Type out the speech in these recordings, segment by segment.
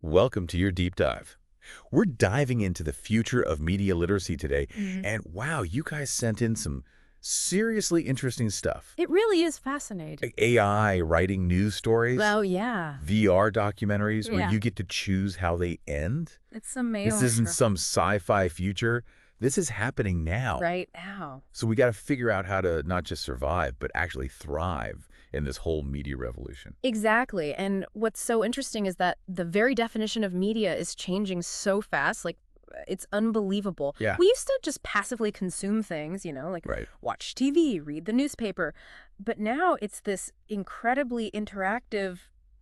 Welcome to your deep dive. We're diving into the future of media literacy today, Mhm. and wow, you guys sent in some seriously interesting stuff. It really is fascinating. Like AI writing news stories, Oh, yeah. VR documentaries where Yeah. you get to choose how they end. It's a This isn't major some sci-fi future. This is happening now. right now. So we got to figure out how to not just survive, but actually thrive in this whole media revolution. Exactly. And what's so interesting is that the very definition of media is changing so fast. It's unbelievable. Yeah. We used to just passively consume things, like Right. watch TV, read the newspaper. But now it's this incredibly interactive,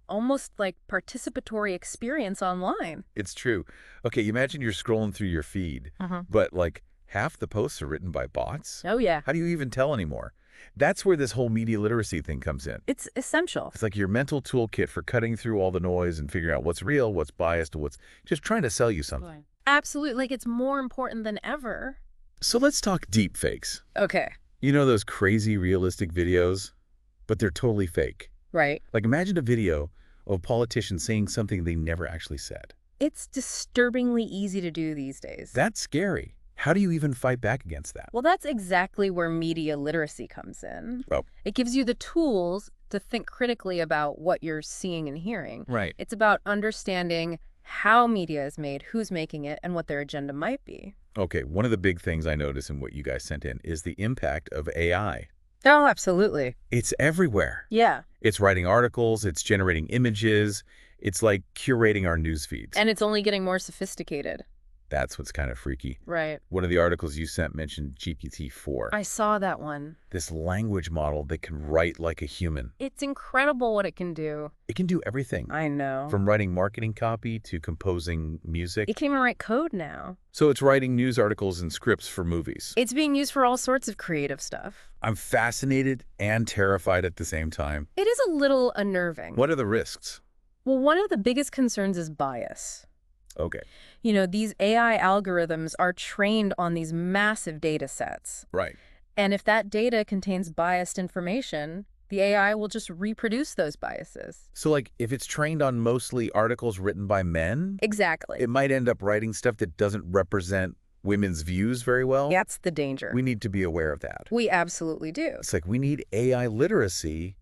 almost like participatory experience online. It's true. Okay, imagine you're scrolling through your feed, but like half the posts are written by bots. Oh, yeah. How do you even tell anymore? That's where this whole media literacy thing comes in. It's essential. It's like your mental toolkit for cutting through all the noise and figuring out what's real, what's biased, and what's just trying to sell you something. Absolutely. Like, it's more important than ever. So let's talk deep fakes. Okay. You know those crazy realistic videos? But they're totally fake. Right. Like imagine a video of a politician saying something they never actually said. It's disturbingly easy to do these days. That's scary. How do you even fight back against that? Well, that's exactly where media literacy comes in. Oh. It gives you the tools to think critically about what you're seeing and hearing. Right. It's about understanding how media is made, who's making it, and what their agenda might be. Okay, one of the big things I notice in what you guys sent in is the impact of AI. Oh, absolutely. It's everywhere. Yeah. It's writing articles, it's generating images, it's like curating our news feeds. And it's only getting more sophisticated. That's what's kind of freaky. Right. One of the articles you sent mentioned GPT-4, I saw that one. this language model that can write like a human. It's incredible what it can do. It can do everything, I know. from writing marketing copy to composing music. It can even write code now. So it's writing news articles and scripts for movies. It's being used for all sorts of creative stuff. I'm fascinated and terrified at the same time. It is a little unnerving. What are the risks? Well, one of the biggest concerns is bias. Okay, These AI algorithms are trained on these massive data sets. right. And if that data contains biased information, the AI will just reproduce those biases. So like if it's trained on mostly articles written by men, Exactly. it might end up writing stuff that doesn't represent women's views very well. That's the danger. We need to be aware of that. We absolutely do. It's like we need AI literacy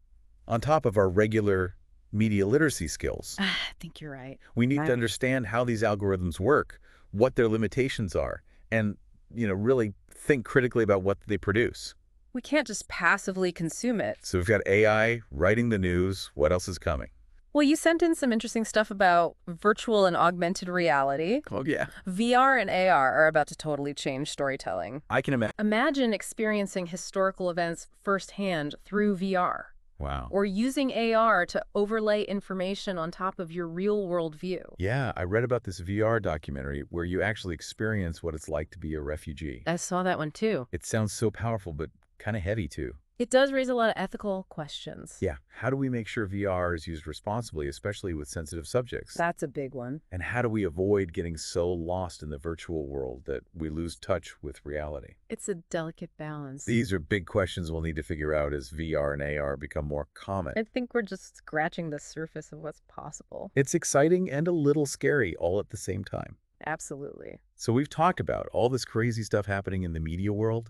on top of our regular media literacy skills. I think you're right. We need Right. to understand how these algorithms work, what their limitations are, and really think critically about what they produce. We can't just passively consume it. So we've got AI writing the news. What else is coming? Well, you sent in some interesting stuff about virtual and augmented reality. Oh, yeah. VR and AR are about to totally change storytelling. I can imagine. Imagine experiencing historical events firsthand through VR, Wow. or using AR to overlay information on top of your real-world view. Yeah, I read about this VR documentary where you actually experience what it's like to be a refugee. I saw that one too. It sounds so powerful, but kind of heavy too. It does raise a lot of ethical questions. Yeah, how do we make sure VR is used responsibly, especially with sensitive subjects? That's a big one. And how do we avoid getting so lost in the virtual world that we lose touch with reality? It's a delicate balance. These are big questions we'll need to figure out as VR and AR become more common. I think we're just scratching the surface of what's possible. It's exciting and a little scary all at the same time. Absolutely. So we've talked about all this crazy stuff happening in the media world,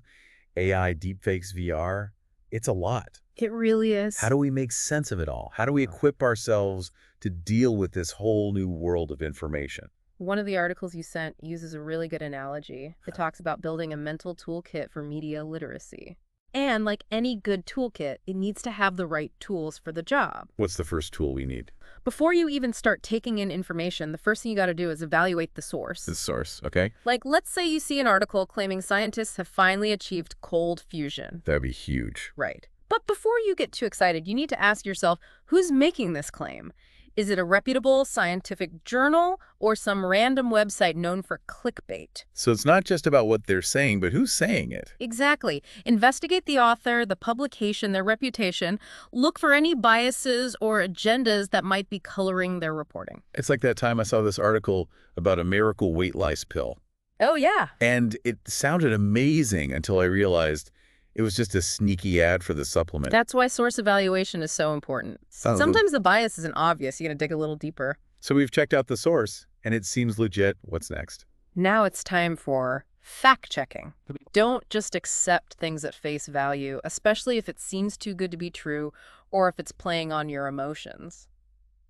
AI, deepfakes, VR. It's a lot. It really is. How do we make sense of it all? How do we equip ourselves to deal with this whole new world of information? One of the articles you sent uses a really good analogy. It talks about building a mental toolkit for media literacy. And like any good toolkit, it needs to have the right tools for the job. What's the first tool we need? Before you even start taking in information, the first thing you got to do is evaluate the source. The source, okay? Like, let's say you see an article claiming scientists have finally achieved cold fusion. That'd be huge. Right. But before you get too excited, you need to ask yourself, who's making this claim? Is it a reputable scientific journal or some random website known for clickbait? So it's not just about what they're saying, but who's saying it. Exactly. Investigate the author, the publication, their reputation. Look for any biases or agendas that might be coloring their reporting. It's like that time I saw this article about a miracle weight loss pill. Oh, yeah. And it sounded amazing until I realized it was just a sneaky ad for the supplement. That's why source evaluation is so important. Sounds Sometimes the bias isn't obvious. You got to dig a little deeper. So we've checked out the source, and it seems legit. What's next? Now it's time for fact-checking. Don't just accept things at face value, especially if it seems too good to be true or if it's playing on your emotions.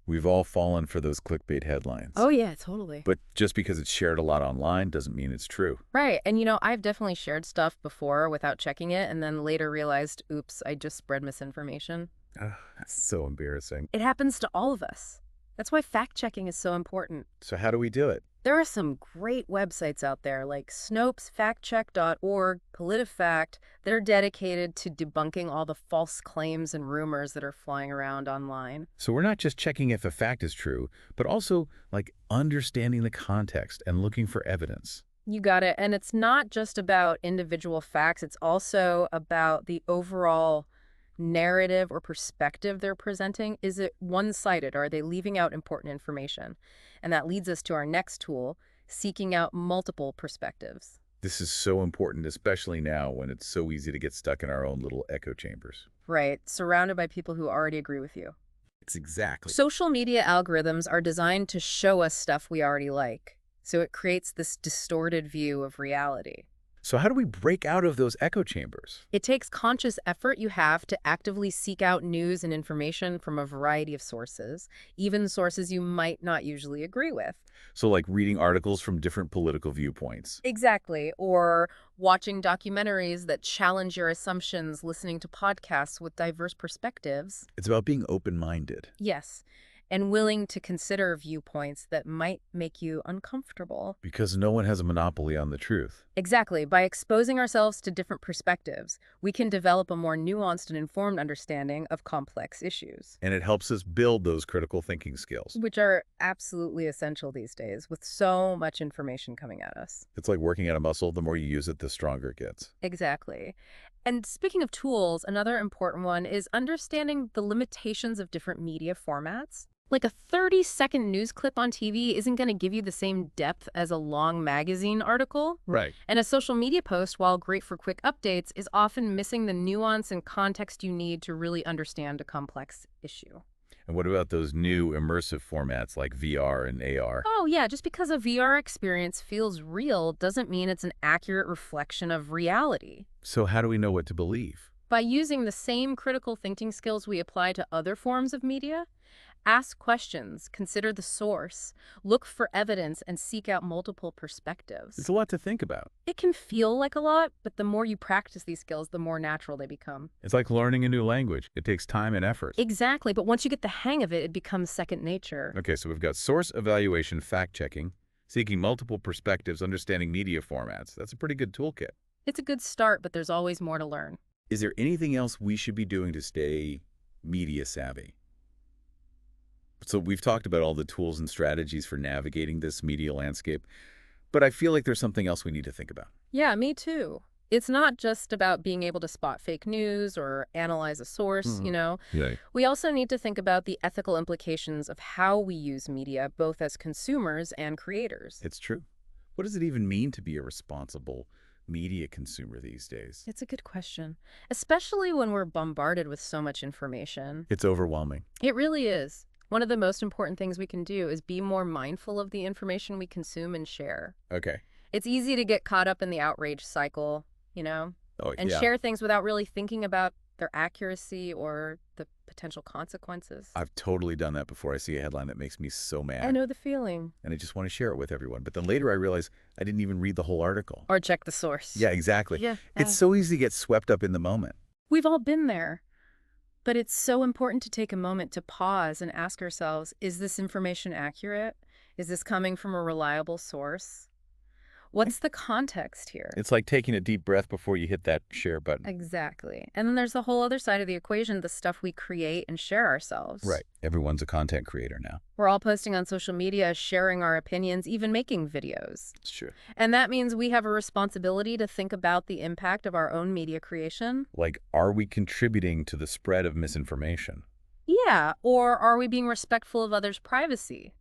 We've all fallen for those clickbait headlines. Oh, yeah, totally. But just because it's shared a lot online doesn't mean it's true. Right. And, I've definitely shared stuff before without checking it and then later realized, oops, I just spread misinformation. Ugh, that's so embarrassing. It happens to all of us. That's why fact-checking is so important. So how do we do it? There are some great websites out there like Snopes, factcheck.org, PolitiFact that are dedicated to debunking all the false claims and rumors that are flying around online. So we're not just checking if a fact is true, but also understanding the context and looking for evidence. You got it. And it's not just about individual facts. It's also about the overall narrative or perspective they're presenting. Is it one-sided? Are they leaving out important information? And that leads us to our next tool, seeking out multiple perspectives. This is so important, especially now when it's so easy to get stuck in our own little echo chambers. Right, surrounded by people who already agree with you. It's exactly. Social media algorithms are designed to show us stuff we already like. So it creates this distorted view of reality. So how do we break out of those echo chambers? It takes conscious effort you have to actively seek out news and information from a variety of sources, even sources you might not usually agree with. So like reading articles from different political viewpoints. Exactly. Or watching documentaries that challenge your assumptions, listening to podcasts with diverse perspectives. It's about being open-minded. Yes. And willing to consider viewpoints that might make you uncomfortable. Because no one has a monopoly on the truth. Exactly. By exposing ourselves to different perspectives, we can develop a more nuanced and informed understanding of complex issues. And it helps us build those critical thinking skills. Which are absolutely essential these days with so much information coming at us. It's like working at a muscle. The more you use it, the stronger it gets. Exactly. And speaking of tools, another important one is understanding the limitations of different media formats. Like a 30-second news clip on TV isn't going to give you the same depth as a long magazine article. Right. And a social media post, while great for quick updates, is often missing the nuance and context you need to really understand a complex issue. And what about those new immersive formats like VR and AR? Oh, yeah, just because a VR experience feels real doesn't mean it's an accurate reflection of reality. So how do we know what to believe? By using the same critical thinking skills we apply to other forms of media, ask questions, consider the source, look for evidence, and seek out multiple perspectives. It's a lot to think about. It can feel like a lot, but the more you practice these skills, the more natural they become. It's like learning a new language. It takes time and effort. Exactly, but once you get the hang of it, it becomes second nature. Okay, so we've got source evaluation, fact-checking, seeking multiple perspectives, understanding media formats. That's a pretty good toolkit. It's a good start, but there's always more to learn. Is there anything else we should be doing to stay media savvy? So we've talked about all the tools and strategies for navigating this media landscape, but I feel like there's something else we need to think about. Yeah, me too. It's not just about being able to spot fake news or analyze a source, Yeah. We also need to think about the ethical implications of how we use media, both as consumers and creators. It's true. What does it even mean to be a responsible media consumer these days? It's a good question, especially when we're bombarded with so much information. It's overwhelming. It really is. One of the most important things we can do is be more mindful of the information we consume and share. Okay. It's easy to get caught up in the outrage cycle, Oh, and yeah. share things without really thinking about their accuracy or the potential consequences. I've totally done that before. I see a headline that makes me so mad. I know the feeling. And I just want to share it with everyone. But then later I realize I didn't even read the whole article. Or check the source. Yeah, exactly. Yeah. It's so easy to get swept up in the moment. We've all been there. But it's so important to take a moment to pause and ask ourselves, is this information accurate? Is this coming from a reliable source? What's the context here? It's like taking a deep breath before you hit that share button. Exactly. And then there's the whole other side of the equation, the stuff we create and share ourselves. Right. Everyone's a content creator now. We're all posting on social media, sharing our opinions, even making videos. It's true. And that means we have a responsibility to think about the impact of our own media creation. Like, are we contributing to the spread of misinformation? Yeah, or are we being respectful of others' privacy?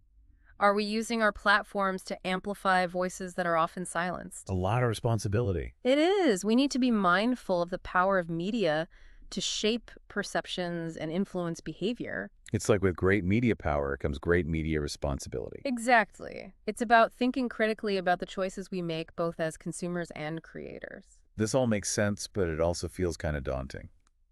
Are we using our platforms to amplify voices that are often silenced? A lot of responsibility. It is. We need to be mindful of the power of media to shape perceptions and influence behavior. It's like with great media power comes great media responsibility. Exactly. It's about thinking critically about the choices we make both as consumers and creators. This all makes sense, but it also feels kind of daunting.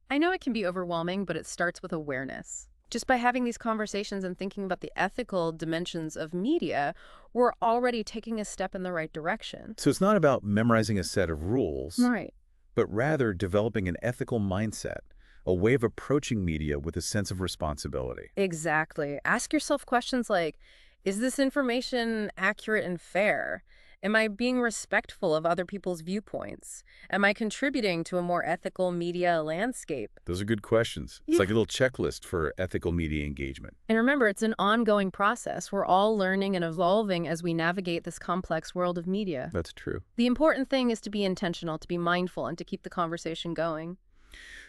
I know it can be overwhelming, but it starts with awareness. Just by having these conversations and thinking about the ethical dimensions of media, we're already taking a step in the right direction. So it's not about memorizing a set of rules, Right. but rather developing an ethical mindset, a way of approaching media with a sense of responsibility. Exactly. Ask yourself questions like, is this information accurate and fair? Am I being respectful of other people's viewpoints? Am I contributing to a more ethical media landscape? Those are good questions. It's Yeah. like a little checklist for ethical media engagement. And remember, it's an ongoing process. We're all learning and evolving as we navigate this complex world of media. That's true. The important thing is to be intentional, to be mindful, and to keep the conversation going.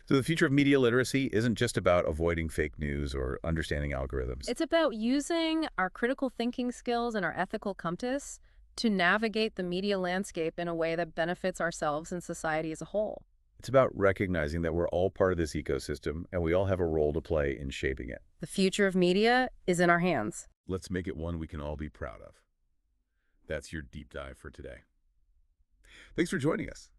So the future of media literacy isn't just about avoiding fake news or understanding algorithms. It's about using our critical thinking skills and our ethical compass to navigate the media landscape in a way that benefits ourselves and society as a whole. It's about recognizing that we're all part of this ecosystem and we all have a role to play in shaping it. The future of media is in our hands. Let's make it one we can all be proud of. That's your deep dive for today. Thanks for joining us.